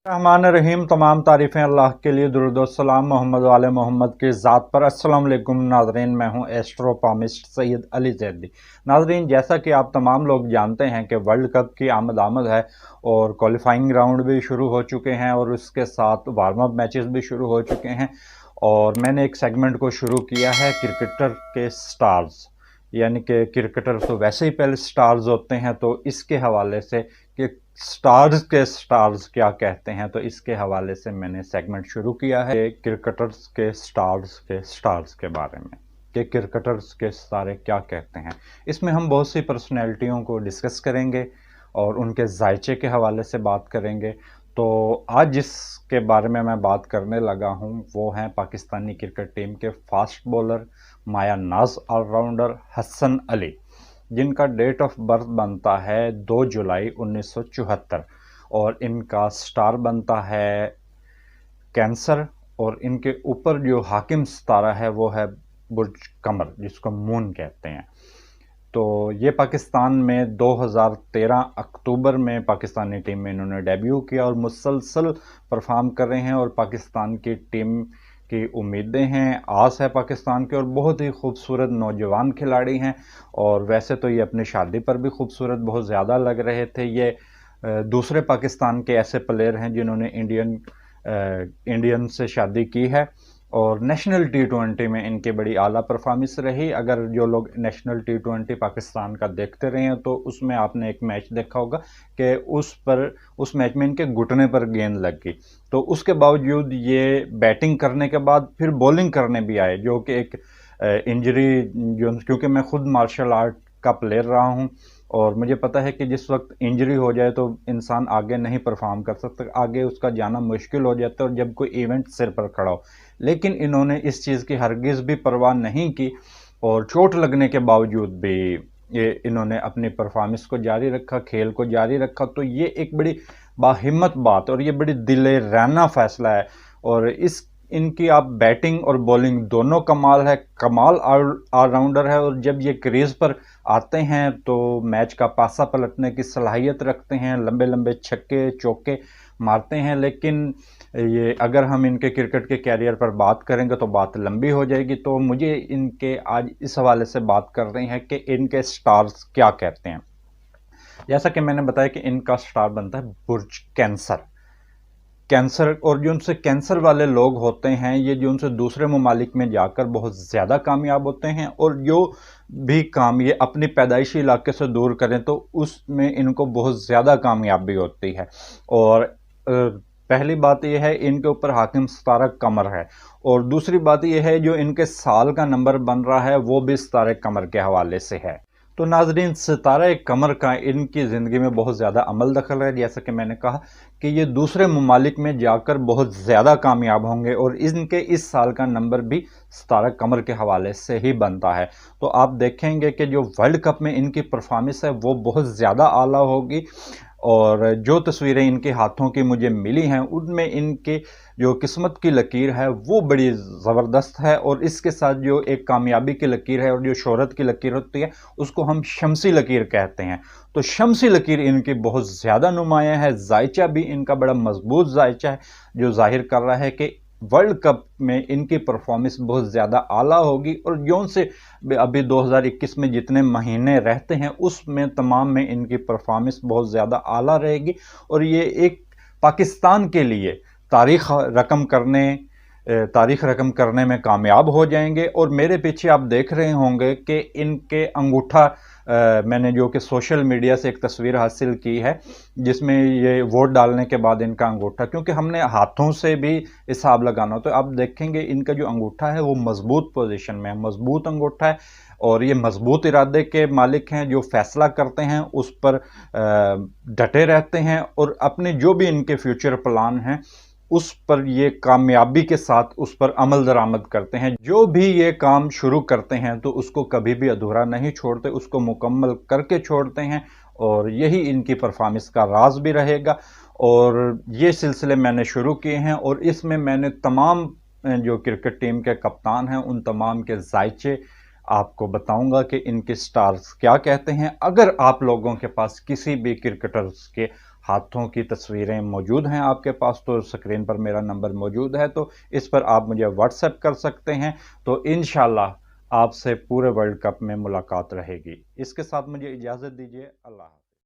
रहमान रहीम। तमाम तारीफ़ें अल्लाह के लिए, दुरूद व सलाम मोहम्मद वाले मोहम्मद की ज़ात पर। अस्सलाम वालेकुम नाज़रीन, मैं हूं एस्ट्रोपामिस्ट सैयद अली ज़ैदी। नाज़रीन, जैसा कि आप तमाम लोग जानते हैं कि वर्ल्ड कप की आमद है और क्वालिफाइंग राउंड भी शुरू हो चुके हैं और उसके साथ वार्म अप मैचेस भी शुरू हो चुके हैं। और मैंने एक सेगमेंट को शुरू किया है क्रिकेटर के स्टार्स, यानी कि क्रिकेटर तो वैसे ही पहले स्टार्स होते हैं, तो इसके हवाले से कि स्टार्स के स्टार्स क्या कहते हैं, तो इसके हवाले से मैंने सेगमेंट शुरू किया है क्रिकेटर्स के स्टार्स के बारे में कि क्रिकेटर्स के सारे क्या कहते हैं। इसमें हम बहुत सी पर्सनैलिटियों को डिस्कस करेंगे और उनके जायचे के हवाले से बात करेंगे। तो आज जिसके बारे में मैं बात करने लगा हूं वो हैं पाकिस्तानी क्रिकेट टीम के फास्ट बॉलर, माया नाज ऑलराउंडर हसन अली, जिनका डेट ऑफ बर्थ बनता है 2 जुलाई 1974 और इनका स्टार बनता है कैंसर। और इनके ऊपर जो हाकिम सितारा है वो है बुर्ज कमर, जिसको मून कहते हैं। तो ये पाकिस्तान में 2013 अक्टूबर में पाकिस्तानी टीम में इन्होंने डेब्यू किया और मुसलसल परफॉर्म कर रहे हैं और पाकिस्तान की टीम की उम्मीदें हैं, आस है पाकिस्तान के, और बहुत ही खूबसूरत नौजवान खिलाड़ी हैं। और वैसे तो ये अपनी शादी पर भी खूबसूरत बहुत ज़्यादा लग रहे थे। ये दूसरे पाकिस्तान के ऐसे प्लेयर हैं जिन्होंने इंडियन से शादी की है और नेशनल टी20 में इनकी बड़ी आला परफॉर्मेंस रही। अगर जो लोग नेशनल टी20 पाकिस्तान का देखते रहे हैं तो उसमें आपने एक मैच देखा होगा कि उस मैच में इनके घुटने पर गेंद लग गई। तो उसके बावजूद ये बैटिंग करने के बाद फिर बॉलिंग करने भी आए, जो कि एक इंजरी, जो क्योंकि मैं खुद मार्शल आर्ट का प्लेयर रहा हूँ और मुझे पता है कि जिस वक्त इंजरी हो जाए तो इंसान आगे नहीं परफॉर्म कर सकता, आगे उसका जाना मुश्किल हो जाता है और जब कोई इवेंट सिर पर खड़ा हो। लेकिन इन्होंने इस चीज़ की हरगिज़ भी परवाह नहीं की और चोट लगने के बावजूद भी इन्होंने अपनी परफॉर्मेंस को जारी रखा, खेल को जारी रखा। तो ये एक बड़ी बाहिम्मत बात और ये बड़ी दिले रहना फैसला है। और इनकी आप बैटिंग और बॉलिंग दोनों कमाल है, कमाल ऑलराउंडर है। और जब ये क्रीज पर आते हैं तो मैच का पासा पलटने की सलाहियत रखते हैं, लंबे लंबे छक्के चौके मारते हैं। लेकिन ये अगर हम इनके क्रिकेट के कैरियर पर बात करेंगे तो बात लंबी हो जाएगी। तो मुझे इनके आज इस हवाले से बात कर रहे हैं कि इनके स्टार्स क्या कहते हैं। जैसा कि मैंने बताया कि इनका स्टार बनता है बुर्ज कैंसर। और जो उनसे कैंसर वाले लोग होते हैं, ये जो उनसे दूसरे ममालिक में जाकर बहुत ज़्यादा कामयाब होते हैं और जो भी काम ये अपनी पैदाइशी इलाके से दूर करें तो उसमें इनको बहुत ज़्यादा कामयाबी होती है। और पहली बात यह है, इनके ऊपर हाकिम सितारा कमर है। और दूसरी बात यह है, जो इनके साल का नंबर बन रहा है वो भी सितारे कमर के हवाले से है। तो नाजरीन, सितारा कमर का इनकी ज़िंदगी में बहुत ज़्यादा अमल दखल है। जैसा कि मैंने कहा कि ये दूसरे ममालिक में जाकर बहुत ज़्यादा कामयाब होंगे और इनके इस साल का नंबर भी सितारा कमर के हवाले से ही बनता है। तो आप देखेंगे कि जो वर्ल्ड कप में इनकी परफॉर्मेंस है वो बहुत ज़्यादा आला होगी। और जो तस्वीरें इनके हाथों की मुझे मिली हैं उनमें इनके जो किस्मत की लकीर है वो बड़ी ज़बरदस्त है। और इसके साथ जो एक कामयाबी की लकीर है और जो शोहरत की लकीर होती है उसको हम शमसी लकीर कहते हैं। तो शमसी लकीर इनकी बहुत ज़्यादा नुमायाँ है। जायचा भी इनका बड़ा मजबूत जायचा है जो जाहिर कर रहा है कि वर्ल्ड कप में इनकी परफॉर्मेंस बहुत ज़्यादा आला होगी। और जो से अभी 2021 में जितने महीने रहते हैं उसमें तमाम में इनकी परफॉर्मेंस बहुत ज़्यादा आला रहेगी और ये एक पाकिस्तान के लिए तारीख रकम करने में कामयाब हो जाएंगे। और मेरे पीछे आप देख रहे होंगे कि इनके अंगूठा, मैंने जो कि सोशल मीडिया से एक तस्वीर हासिल की है जिसमें ये वोट डालने के बाद इनका अंगूठा, क्योंकि हमने हाथों से भी हिसाब लगाना, तो आप देखेंगे इनका जो अंगूठा है वो मजबूत पोजीशन में है, मजबूत अंगूठा है। और ये मजबूत इरादे के मालिक हैं, जो फैसला करते हैं उस पर डटे रहते हैं और अपने जो भी इनके फ्यूचर प्लान हैं उस पर ये कामयाबी के साथ उस पर अमल दरामद करते हैं। जो भी ये काम शुरू करते हैं तो उसको कभी भी अधूरा नहीं छोड़ते, उसको मुकम्मल करके छोड़ते हैं। और यही इनकी परफॉर्मेंस का राज भी रहेगा। और ये सिलसिले मैंने शुरू किए हैं और इसमें मैंने तमाम जो क्रिकेट टीम के कप्तान हैं उन तमाम के जायचे आपको बताऊंगा कि इनके स्टार्स क्या कहते हैं। अगर आप लोगों के पास किसी भी क्रिकेटर्स के ہاتھوں کی تصویریں موجود ہیں آپ کے پاس، تو سکرین پر میرا نمبر موجود ہے، تو اس پر آپ مجھے واٹس ایپ کر سکتے ہیں، تو انشاءاللہ آپ سے پورے ورلڈ کپ میں ملاقات رہے گی۔ اس کے ساتھ مجھے اجازت دیجیے، اللہ حافظ۔